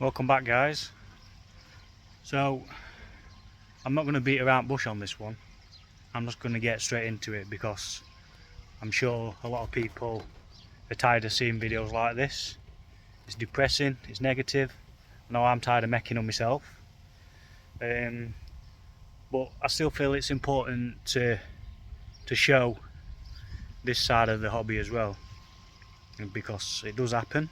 Welcome back, guys. So I'm not going to beat around bush on this one. I'm just going to get straight into it because I'm sure a lot of people are tired of seeing videos like this. It's depressing, it's negative. I know I'm tired of making them myself, but I still feel it's important to show this side of the hobby as well, because it does happen.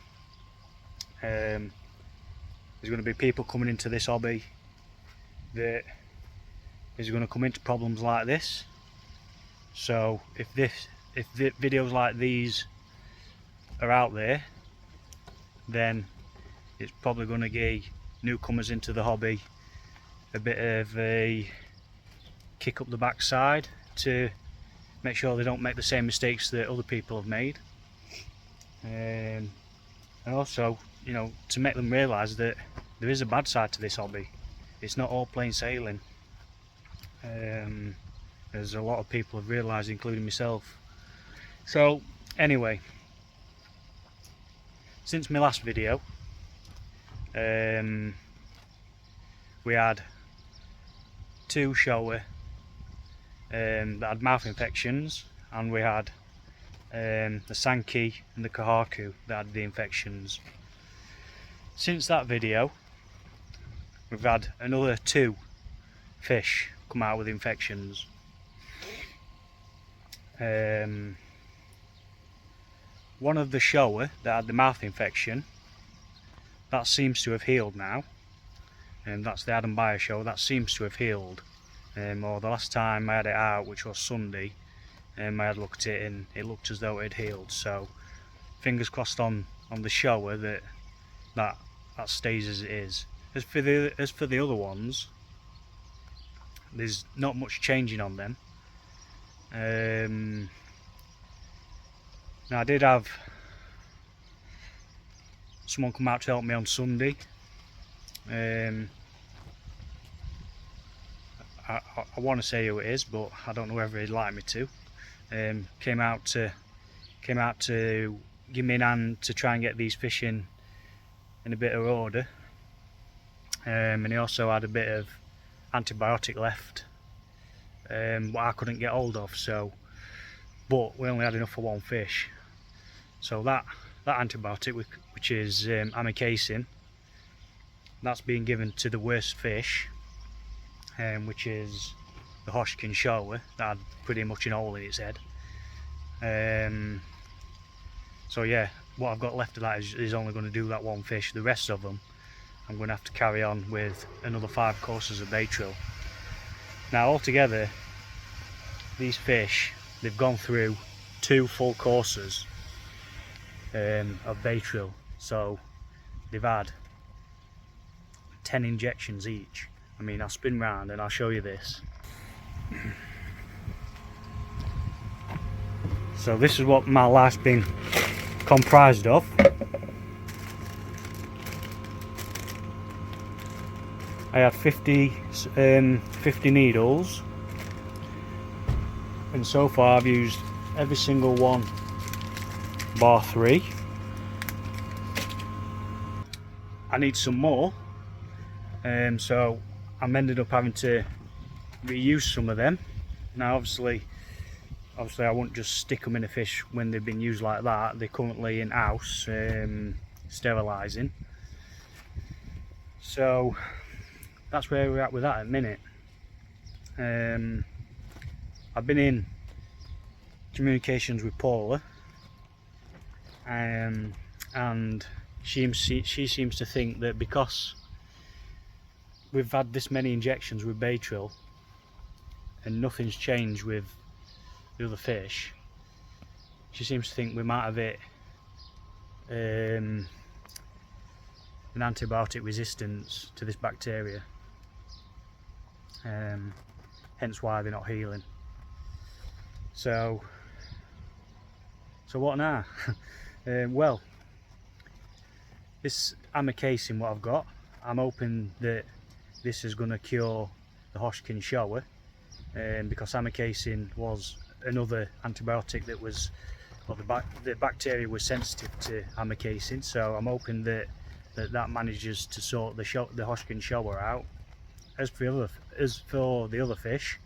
There's going to be people coming into this hobby that is going to come into problems like this. So if the videos like these are out there, then it's probably going to give newcomers into the hobby a bit of a kick up the backside to make sure they don't make the same mistakes that other people have made, and also, you know, to make them realise that there is a bad side to this hobby. It's not all plain sailing, as a lot of people have realised, including myself. So anyway, since my last video, we had two shower that had mouth infections, and we had the Sankey and the Kahaku that had the infections. Since that video, we've had another two fish come out with infections. One of the shower that had the mouth infection, that seems to have healed now, and that's the Adam Bayer show. That seems to have healed. Or the last time I had it out, which was Sunday, I had looked at it and it looked as though it had healed. So fingers crossed on the shower that stays as it is. As for the other ones, there's not much changing on them. Now I did have someone come out to help me on Sunday. I want to say who it is, but I don't know whether he'd like me to. Came out to give me an hand to try and get these fish in a bit of order, and he also had a bit of antibiotic left, what I couldn't get hold of. So, but we only had enough for one fish. So that antibiotic, which is amikacin, that's being given to the worst fish, which is the Hodgkin shower that had pretty much an hole in its head. So yeah, what I've got left of that is only going to do that one fish. The rest of them I'm going to have to carry on with another 5 courses of bacterial. Now altogether, these fish, they've gone through 2 full courses of bacterial. So they've had 10 injections each. I mean, I'll spin round and I'll show you this. So this is what my life's been comprised of. I had 50 needles, and so far I've used every single one bar 3. I need some more, so I'm ended up having to reuse some of them. Now obviously I won't just stick them in a fish when they've been used like that. They're currently in house sterilising, so that's where we're at with that at the minute. I've been in communications with Paula, and she seems to think that because we've had this many injections with bacterial and nothing's changed with the other fish, she seems to think we might have hit an antibiotic resistance to this bacteria, hence why they're not healing. So what now? Well, this amikacin, what I've got, I'm hoping that this is going to cure the Hodgkin shower, because amikacin was another antibiotic that was, well, the bacteria was sensitive to amikacin. So I'm hoping that that manages to sort the Hodgkin shower out. As for the other fish,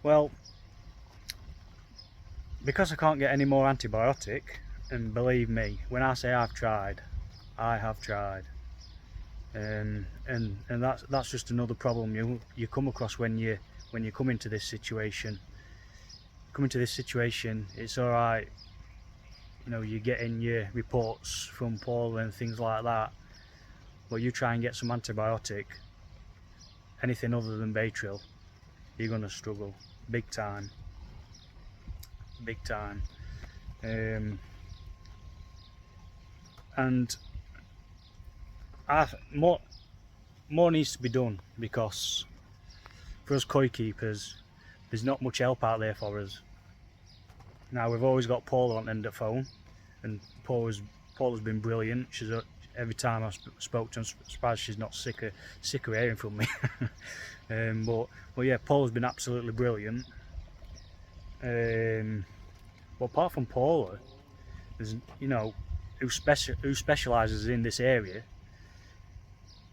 well, because I can't get any more antibiotic, and believe me when I say I've tried, I have tried, and that's just another problem you come across when you come into this situation. It's all right, you know, you're getting your reports from Paul and things like that, but you try and get some antibiotic, anything other than bacterial, you're gonna struggle big time. And more needs to be done, because for us koi keepers there's not much help out there for us. Now, we've always got Paula on the end of the phone, and Paula's been brilliant. Every time I spoke to her, I'm surprised she's not sick of hearing from me. But yeah, Paula's been absolutely brilliant. But apart from Paula, there's, you know, who specialises in this area,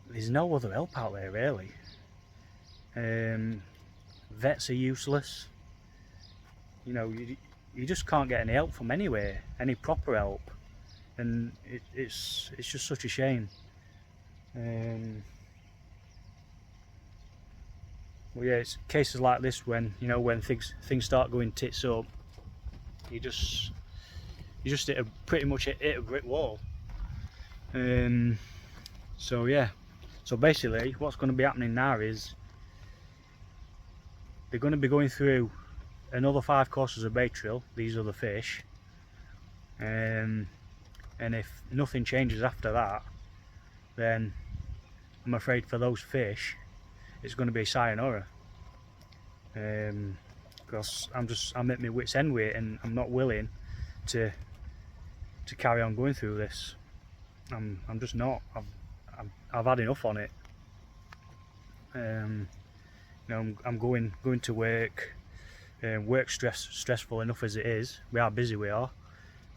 there's no other help out there really. Vets are useless. You know, you just can't get any help from anywhere, any proper help, and it's just such a shame. Well, yeah, it's cases like this when, you know, when things start going tits up, you just pretty much hit a brick wall. So yeah, so basically what's going to be happening now is they're going to be going through another 5 courses of bacterial, these other fish, and if nothing changes after that, then I'm afraid for those fish it's going to be sayonara. Because I'm at my wit's end with it, and I'm not willing to carry on going through this. I'm just not. I've had enough on it. You know, I'm going to work. Work stressful enough as it is. We are busy, we are.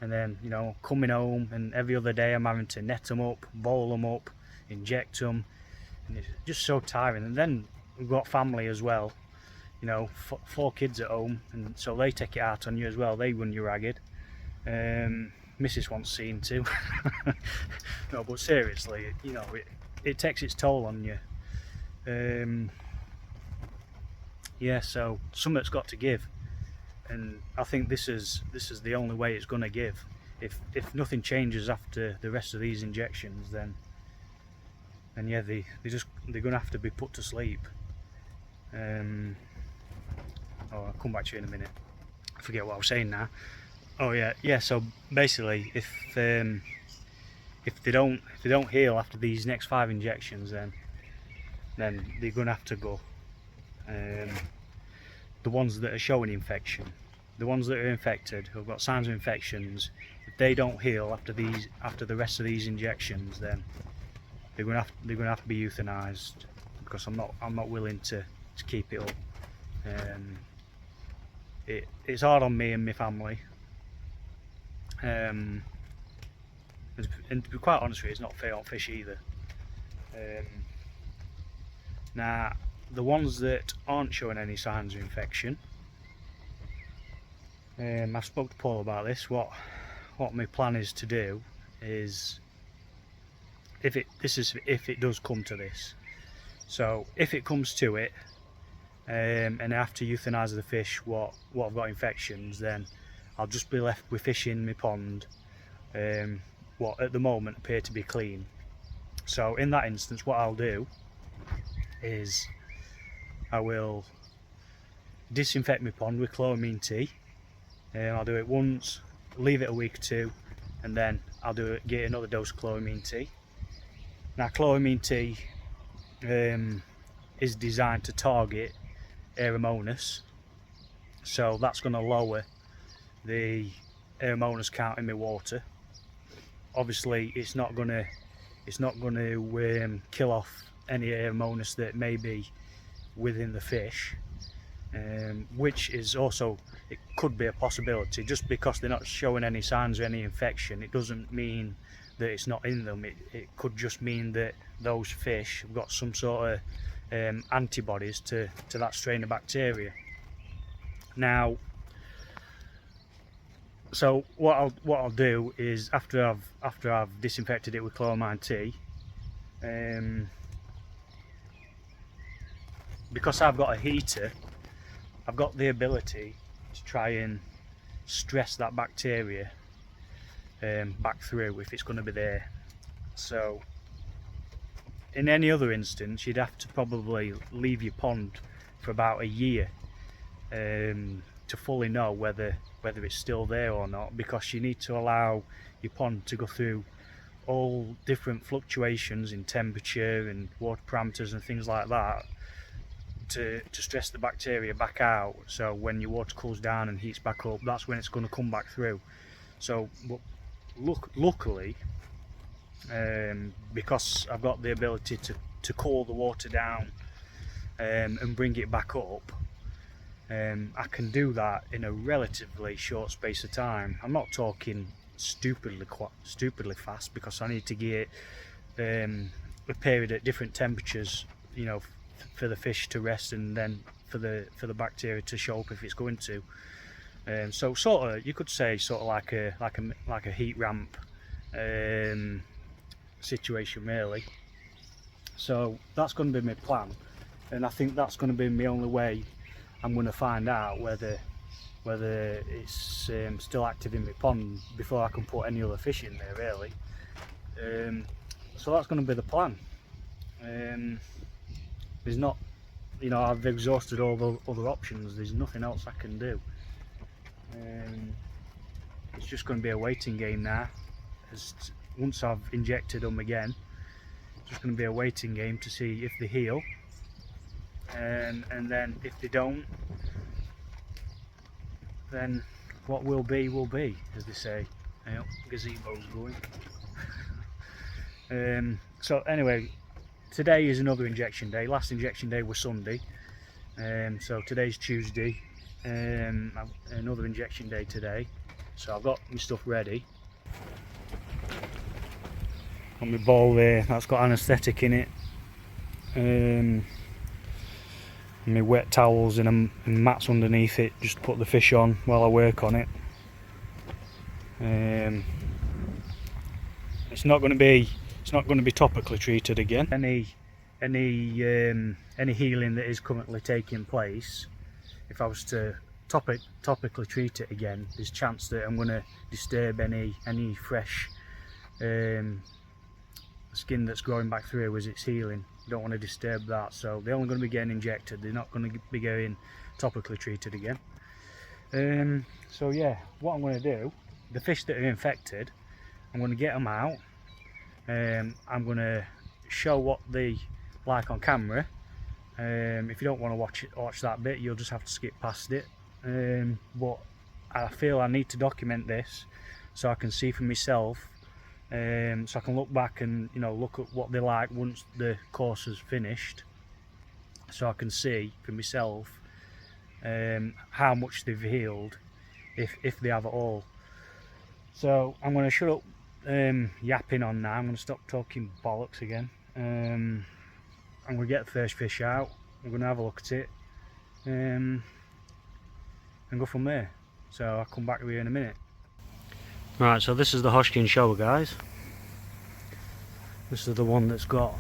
And then, you know, coming home, and every other day I'm having to net them up, boil them up, inject them, and it's just so tiring. And then we've got family as well, you know, 4 kids at home, and so they take it out on you as well. They run you ragged. Mrs. wants seen too. No, but seriously, you know, it takes its toll on you. Yeah, so something's got to give, and I think this is the only way it's going to give. If nothing changes after the rest of these injections, then yeah, they're going to have to be put to sleep. I'll come back to you in a minute. I forget what I was saying now. Oh yeah. So basically, if they don't heal after these next 5 injections, then they're going to have to go. The ones that are showing infection, the ones that are infected, who've got signs of infections, if they don't heal after the rest of these injections, then they're going to have to be euthanized, because I'm not willing to keep it up. It's hard on me and my family, and to be quite honest with you, it's not fair on fish either. Now, the ones that aren't showing any signs of infection, I've spoke to Paul about this. What my plan is to do is, if it does come to this, so if it comes to it, and I have to euthanize the fish what have got infections, then I'll just be left with fish in my pond, what at the moment appear to be clean. So in that instance, what I'll do is I will disinfect my pond with chloramine tea. I'll do it once, leave it a week or 2, and then I'll get another dose of chloramine tea. Now, chloramine tea is designed to target Aeromonas, so that's going to lower the Aeromonas count in my water. Obviously, it's not going to kill off any Aeromonas that may be within the fish, which is also, it could be a possibility. Just because they're not showing any signs of any infection, it doesn't mean that it's not in them. It could just mean that those fish have got some sort of antibodies to that strain of bacteria. Now, so what I'll do is after I've disinfected it with chloramine T, because I've got a heater, I've got the ability to try and stress that bacteria back through if it's going to be there. So in any other instance, you'd have to probably leave your pond for about a year to fully know whether it's still there or not, because you need to allow your pond to go through all different fluctuations in temperature and water parameters and things like that to stress the bacteria back out. So when your water cools down and heats back up, that's when it's going to come back through. So luckily, because I've got the ability to cool the water down and bring it back up, I can do that in a relatively short space of time. I'm not talking stupidly fast, because I need to get a period at different temperatures, you know, for the fish to rest, and then for the bacteria to show up if it's going to. So sort of, you could say sort of like a heat ramp situation really. So that's going to be my plan, and I think that's going to be the only way I'm going to find out whether it's still active in my pond before I can put any other fish in there really. So that's going to be the plan. There's not, you know, I've exhausted all the other options. There's nothing else I can do. It's just going to be a waiting game now. Once I've injected them again, it's just going to be a waiting game to see if they heal, and then if they don't, then what will be, as they say. You know, gazebo's going. So anyway, today is another injection day. Last injection day was Sunday, so today's Tuesday. Another injection day today, so I've got my stuff ready. Got my bowl there, that's got anaesthetic in it, and my wet towels and mats underneath it, just put the fish on while I work on it. It's not going to be topically treated again. Any healing that is currently taking place, if I was to topically treat it again, there's a chance that I'm going to disturb any fresh skin that's growing back through as it's healing. Don't want to disturb that, so they're only going to be getting injected. They're not going to be getting topically treated again. So yeah, what I'm going to do, the fish that are infected, I'm going to get them out. I'm going to show what they like on camera. If you don't want to watch that bit, you'll just have to skip past it. But I feel I need to document this so I can see for myself, so I can look back and, you know, look at what they like once the course is finished, so I can see for myself how much they've healed, if they have at all. So I'm going to shut up yapping on now. I'm going to stop talking bollocks again. I'm going to get the first fish out. I'm going to have a look at it and go from there. So I'll come back to you in a minute. Right, so this is the Hodgkin shower, guys. This is the one that's got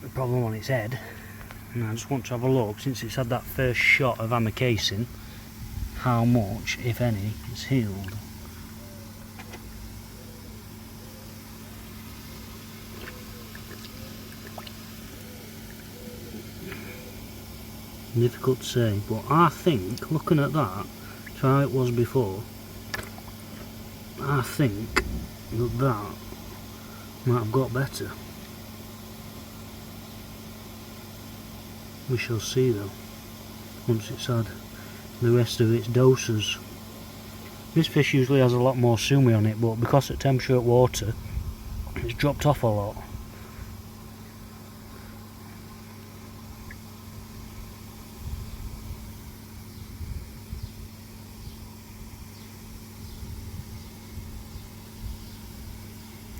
a problem on its head, and I just want to have a look, since it's had that first shot of amikacin, how much, if any, it's healed. Difficult to say, but I think, looking at that, to how it was before, I think that might have got better. We shall see though, once it's had the rest of its doses. This fish usually has a lot more sumi on it, but because at temperature at water, it's dropped off a lot.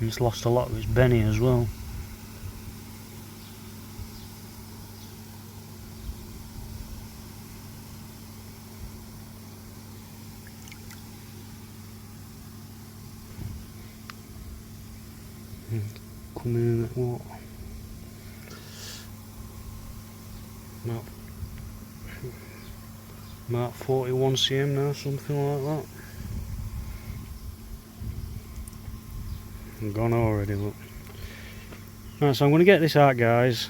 It's lost a lot of its benny as well. Coming in at what? About 41 cm now, something like that. I'm gone already, but right, so I'm going to get this out, guys,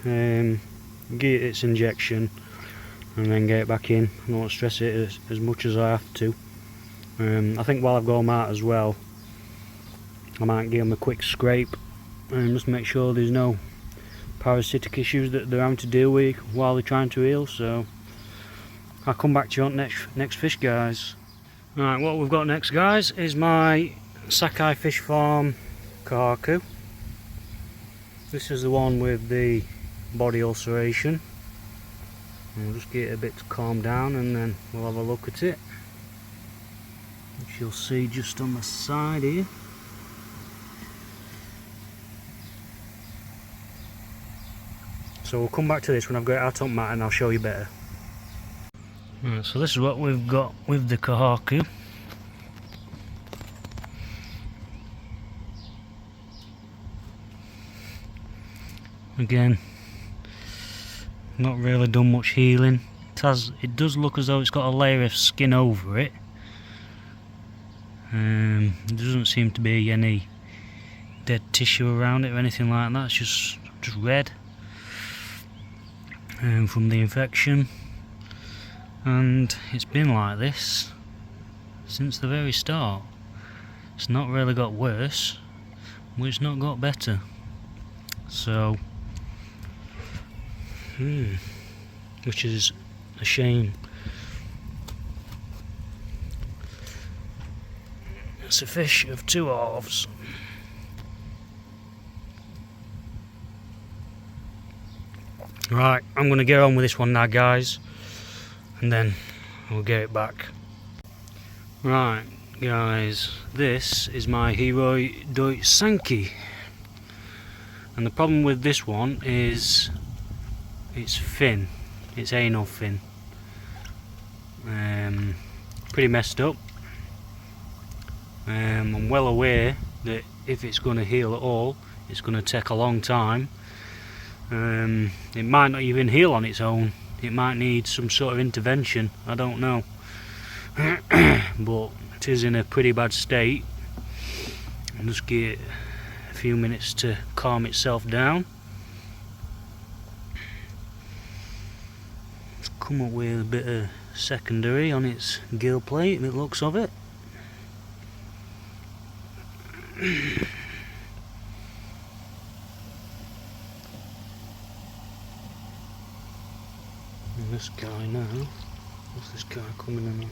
get it its injection and then get it back in. I don't want to stress it as much as I have to. I think while I've got them out as well, I might give them a quick scrape and just make sure there's no parasitic issues that they're having to deal with while they're trying to heal. So I'll come back to you on next fish, guys. Right, what we've got next, guys, is my Sakai Fish Farm Kahaku. This is the one with the body ulceration. We'll just get it a bit to calm down and then we'll have a look at it, which you'll see just on the side here. So we'll come back to this when I've got it out on mat and I'll show you better. Right, so this is what we've got with the Kahaku. Again, not really done much healing. It does look as though it's got a layer of skin over it. There doesn't seem to be any dead tissue around it or anything like that. It's just red from the infection, and it's been like this since the very start. It's not really got worse, but it's not got better. So which is a shame. It's a fish of two halves. Right, I'm going to get on with this one now, guys, and then we'll get it back. Right, guys, this is my Hero Deutsch Sankey, and the problem with this one is its fin, its anal fin. Pretty messed up. I'm well aware that if it's going to heal at all, it's going to take a long time. It might not even heal on its own. It might need some sort of intervention, I don't know. But it is in a pretty bad state. I'll just give it a few minutes to calm itself down. It's come up with a bit of secondary on its gill plate, the looks of it. And this guy now, what's this guy coming in on?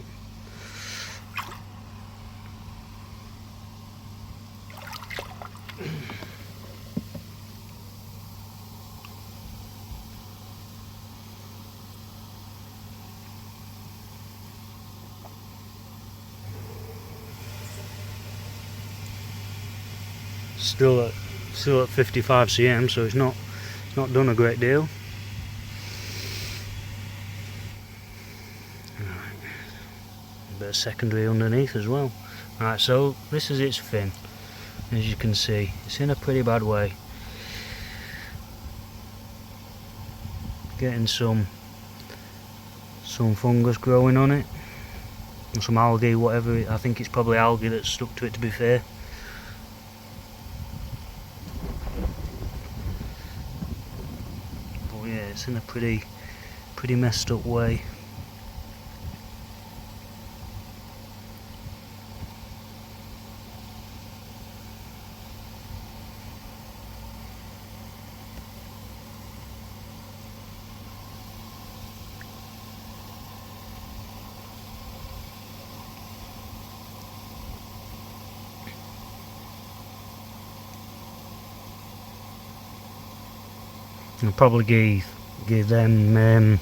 Still at 55 cm, so it's not done a great deal. Right. A bit of secondary underneath as well. Right, so this is its fin. As you can see, it's in a pretty bad way. Getting some fungus growing on it, and some algae, whatever. I think it's probably algae that's stuck to it, to be fair. But yeah, it's in a pretty messed up way. I'll probably give them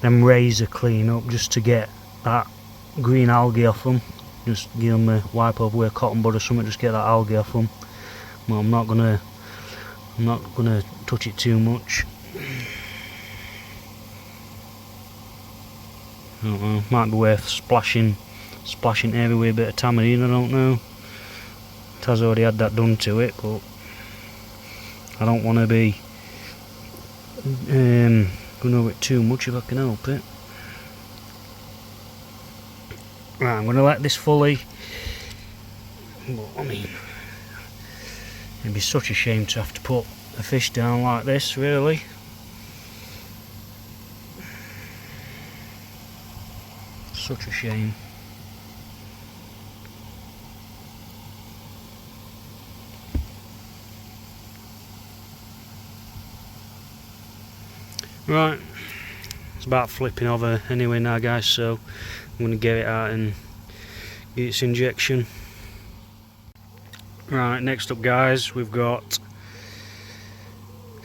rays a clean up just to get that green algae off them. Just give them a wipe over with a cotton bud or something, just get that algae off them. Well, I'm not gonna touch it too much. I don't know, might be worth splashing everywhere with a bit of tamarine, I don't know. It has already had that done to it, but I don't want to be going over it too much if I can help it. Right, I'm going to let this fully, but I mean, it'd be such a shame to have to put a fish down like this, really. Such a shame. Right, it's about flipping over anyway now, guys, so I'm going to get it out and get its injection. Right, next up, guys, we've got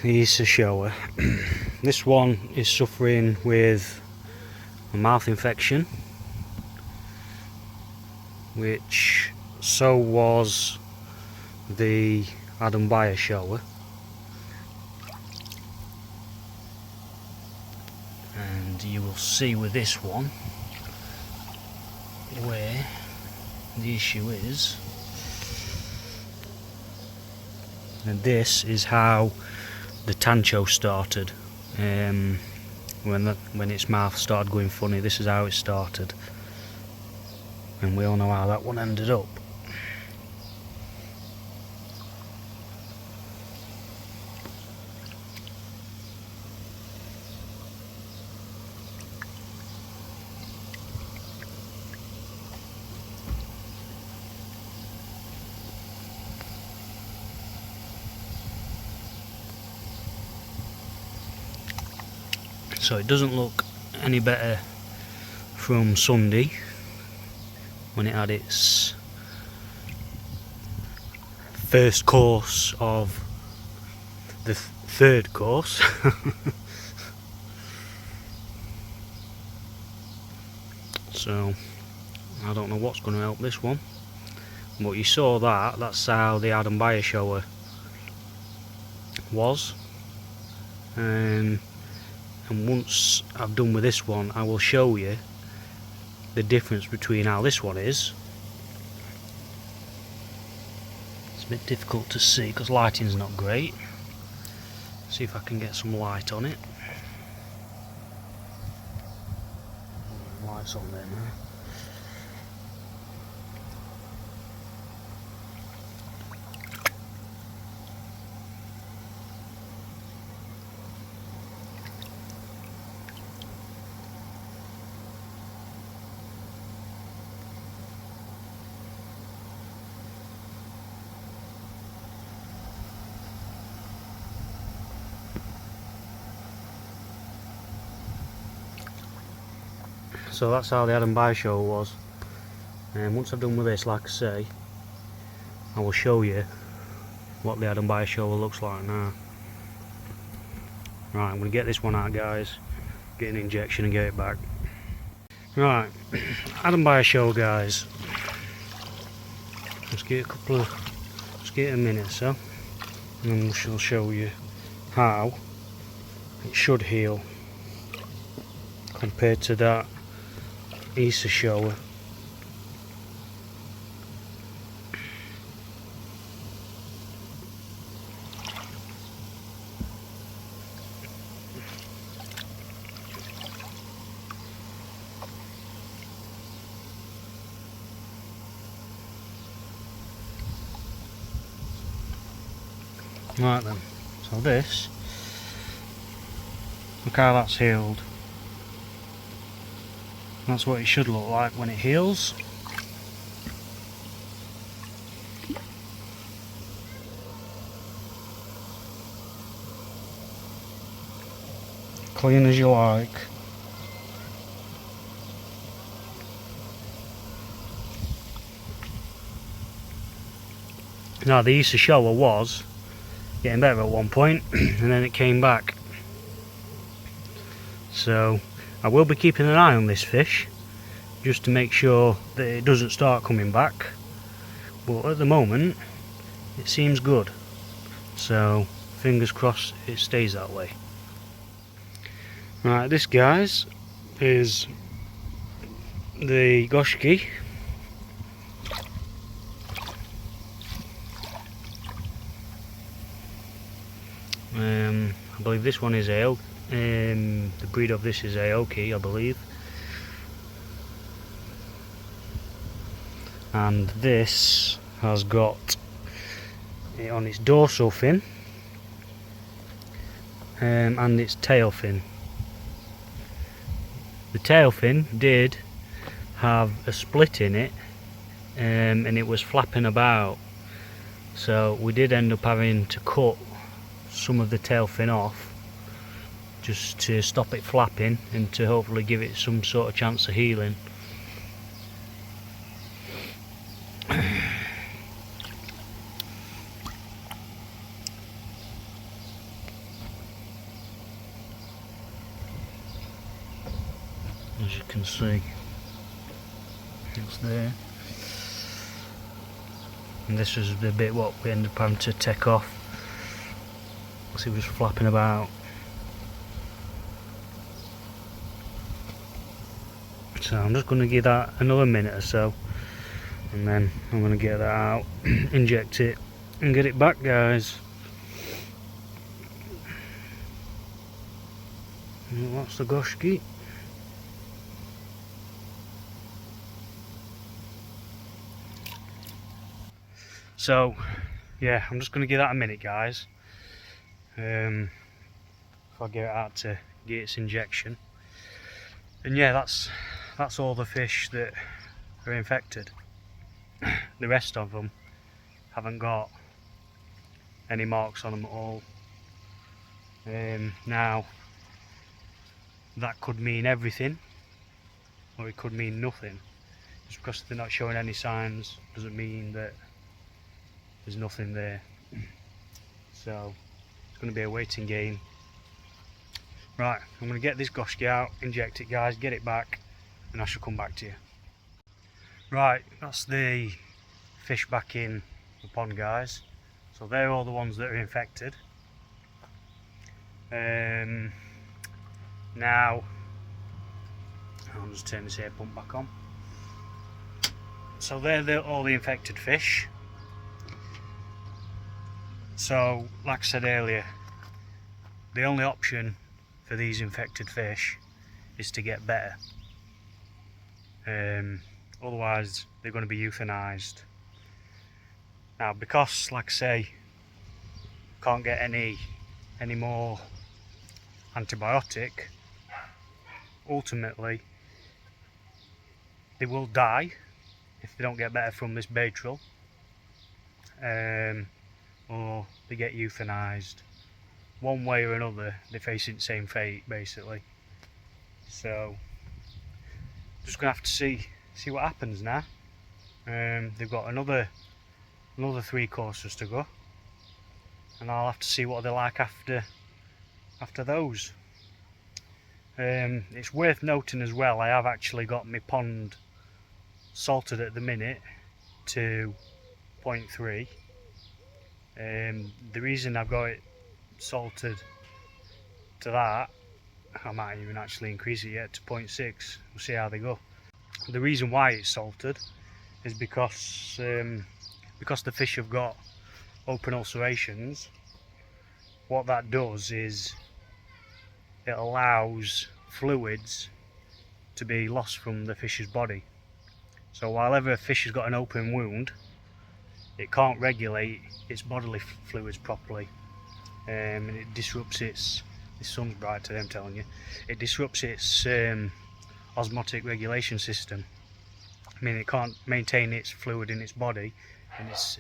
the shower. This one is suffering with a mouth infection, which so was the Adam Bayer shower. And you will see with this one where the issue is. And this is how the Tancho started. When its mouth started going funny, this is how it started. And we all know how that one ended up. So it doesn't look any better from Sunday, when it had its first course of the third course. So I don't know what's going to help this one, but you saw that's how the Adam Bayer shower was. And once I've done with this one, I will show you the difference between how this one is. It's a bit difficult to see because lighting's not great. See if I can get some light on it. Lights on there now. So that's how the Adam Bayer show was. And once I've done with this, like I say, I will show you what the Adam Bayer show looks like now. Right, I'm going to get this one out, guys, get an injection and get it back. Right, Adam Bayer show, guys. Let's get a minute or so, and then we shall show you how it should heal compared to that Easter shower. Right then, so this, look how that's healed. That's what it should look like when it heals. Clean as you like. Now the Easter shower was getting better at one point and then it came back. So I will be keeping an eye on this fish just to make sure that it doesn't start coming back, but at the moment it seems good, so fingers crossed it stays that way. Right, this guys is the goshki. I believe this one is Aoki. The breed of this is Aoki, I believe. And this has got it on its dorsal fin and its tail fin. The tail fin did have a split in it, and it was flapping about, so we did end up having to cut some of the tail fin off just to stop it flapping and to hopefully give it some sort of chance of healing. As you can see, it's there, and this is the bit what we ended up having to take off because it was flapping about. So I'm just going to give that another minute or so, and then I'm going to get that out, inject it and get it back, guys. And that's the goshki. So yeah, I'm just going to give that a minute, guys, if I get it out to get its injection. And yeah, that's all the fish that are infected. The rest of them haven't got any marks on them at all. Now that could mean everything, or it could mean nothing. Just because they're not showing any signs doesn't mean that there's nothing there. So it's going to be a waiting game. Right, I'm going to get this goshki out, inject it, guys, get it back, and I shall come back to you. Right, that's the fish back in the pond, guys. So they're all the ones that are infected. Now I'll just turn this air pump back on. So they're all the infected fish. So like I said earlier, the only option for these infected fish is to get better. Otherwise they're going to be euthanized. Now because, like I say, can't get any more antibiotic, ultimately they will die if they don't get better from this bacterial, or they get euthanized. One way or another they're facing the same fate basically. So just gonna have to see what happens now. They've got another 3 courses to go, and I'll have to see what they're like after those. It's worth noting as well, I have actually got my pond salted at the minute to 0.3. The reason I've got it salted to that, I might even actually increase it yet to 0.6. We'll see how they go. The reason why it's salted is because the fish have got open ulcerations. What that does is it allows fluids to be lost from the fish's body. So while ever a fish has got an open wound, it can't regulate its bodily fluids properly, and it disrupts its, the sun's bright today I'm telling you, it disrupts its osmotic regulation system. I mean, it can't maintain its fluid in its body and its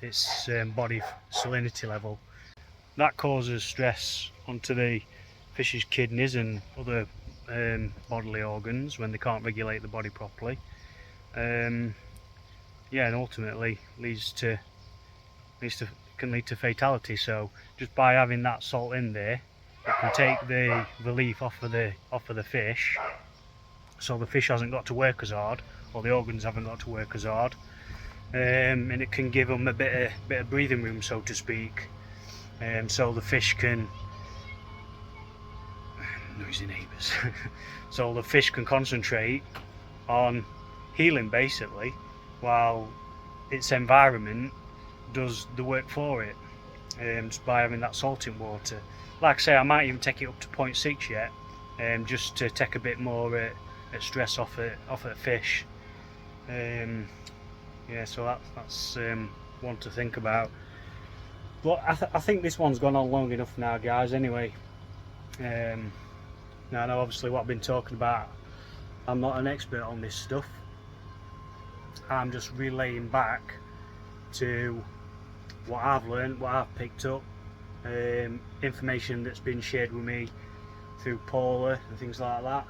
body salinity level. That causes stress onto the fish's kidneys and other bodily organs when they can't regulate the body properly. Yeah, and ultimately can lead to fatality. So just by having that salt in there, it can take the relief off of the fish, so the fish hasn't got to work as hard, or the organs haven't got to work as hard, and it can give them a bit of breathing room, so to speak, so the fish can, noisy neighbours, so the fish can concentrate on healing basically, while its environment does the work for it, just by having that salt in water. Like I say, I might even take it up to 0.6 yet, just to take a bit more stress off the fish. Yeah, so that's one to think about. But I think this one's gone on long enough now, guys. Anyway, now I know obviously what I've been talking about, I'm not an expert on this stuff. I'm just relaying back to what I've learned, what I've picked up, information that's been shared with me through Paula and things like that.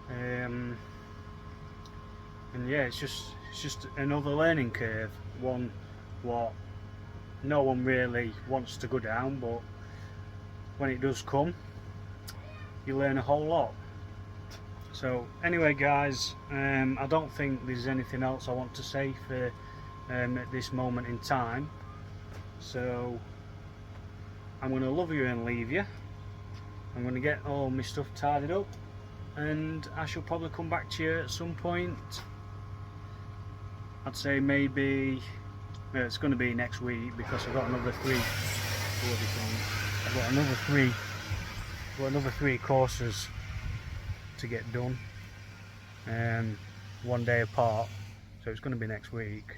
And yeah, it's just another learning curve, one what no one really wants to go down, but when it does come, you learn a whole lot. So anyway, guys, I don't think there's anything else I want to say for at this moment in time, so I'm going to love you and leave you. I'm going to get all my stuff tidied up, and I shall probably come back to you at some point. I'd say maybe, well, it's going to be next week, because I've got another three courses to get done, one day apart, so it's going to be next week,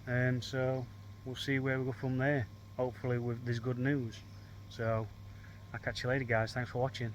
and so we'll see where we go from there, hopefully with this good news. So I'll catch you later, guys. Thanks for watching.